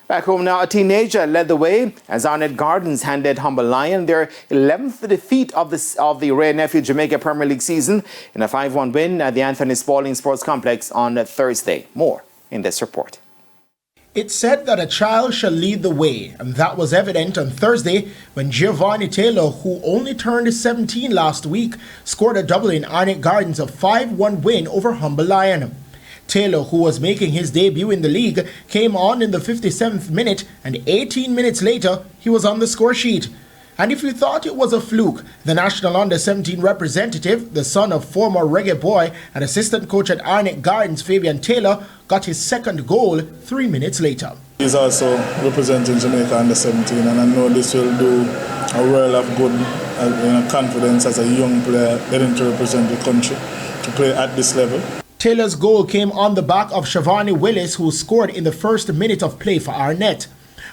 Back home now, a teenager led the way as Arnett Gardens handed Humble Lion their 11th defeat of the Ray Nephew Jamaica Premier League season in a 5-1 win at the Anthony Spalding Sports Complex on Thursday. More in this report. It's said that a child shall lead the way, and that was evident on Thursday when Giovanni Taylor, who only turned 17 last week, scored a double in Arnett Gardens' 5-1 win over Humble Lion. Taylor, who was making his debut in the league, came on in the 57th minute, and 18 minutes later, he was on the score sheet. And if you thought it was a fluke, the national under-17 representative, the son of former reggae boy and assistant coach at Arnett Gardens, Fabian Taylor, got his second goal 3 minutes later. He's also representing Jamaica under-17, and I know this will do a world of good confidence as a young player heading to represent the country to play at this level. Taylor's goal came on the back of Giovanni Willis, who scored in the first minute of play for Arnett.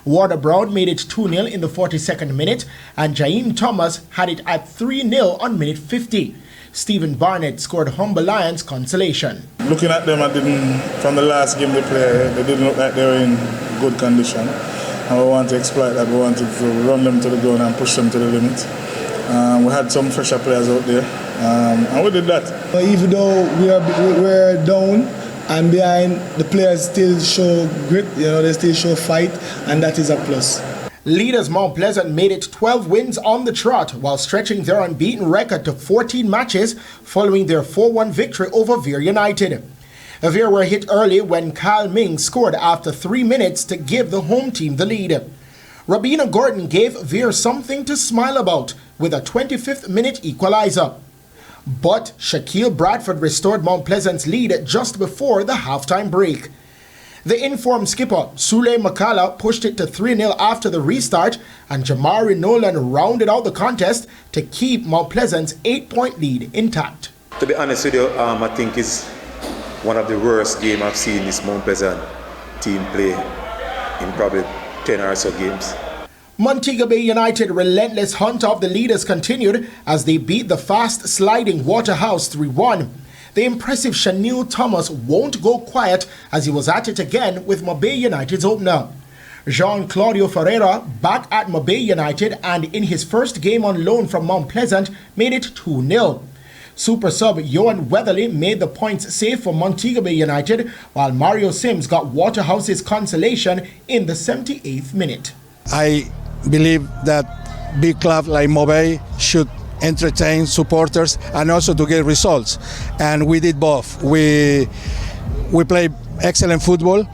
Warder Brown made it 2-0 in the 42nd minute, and Jaime Thomas had it at 3-0 on minute 50. Stephen Barnett scored Humble Lion's consolation. Looking at them, from the last game they played, they didn't look like they were in good condition. And we want to exploit that. We wanted to run them to the ground and push them to the limit. We had some fresher players out there, and we did that. Even though we're down and behind, the players still show grit, they still show fight, and that is a plus. Leaders Mount Pleasant made it 12 wins on the trot while stretching their unbeaten record to 14 matches following their 4-1 victory over Veer United. Veer were hit early when Kyle Ming scored after 3 minutes to give the home team the lead. Rabina Gordon gave Veer something to smile about with a 25th minute equalizer. But Shaquille Bradford restored Mount Pleasant's lead just before the halftime break. The informed skipper, Sule Makala, pushed it to 3-0 after the restart, and Jamari Nolan rounded out the contest to keep Mount Pleasant's 8-point lead intact. To be honest with you, I think it's one of the worst games I've seen this Mount Pleasant team play in probably 10 or so games. Montego Bay United relentless hunt of the leaders continued as they beat the fast-sliding Waterhouse 3-1. The impressive Shanil Thomas won't go quiet as he was at it again with Mabay United's opener. Jean-Claudio Ferreira, back at Mabay United and in his first game on loan from Mount Pleasant, made it 2-0. Super sub Johan Weatherly made the points safe for Montego Bay United, while Mario Sims got Waterhouse's consolation in the 78th minute. I believe that big club like Mobay should entertain supporters and also to get results, and we did both. We play excellent football,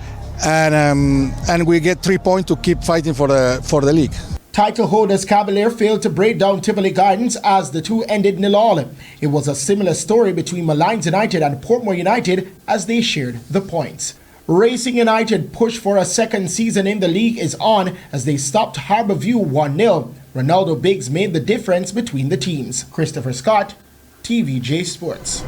and we get 3 points to keep fighting for the league. Title holders Cavalier failed to break down Tivoli Gardens as the two ended 0-0. It was a similar story between Malines United and Portmore United as they shared the points. Racing United push for a second season in the league is on as they stopped Harbourview 1-0. Ronaldo Biggs made the difference between the teams. Christopher Scott, TVJ Sports.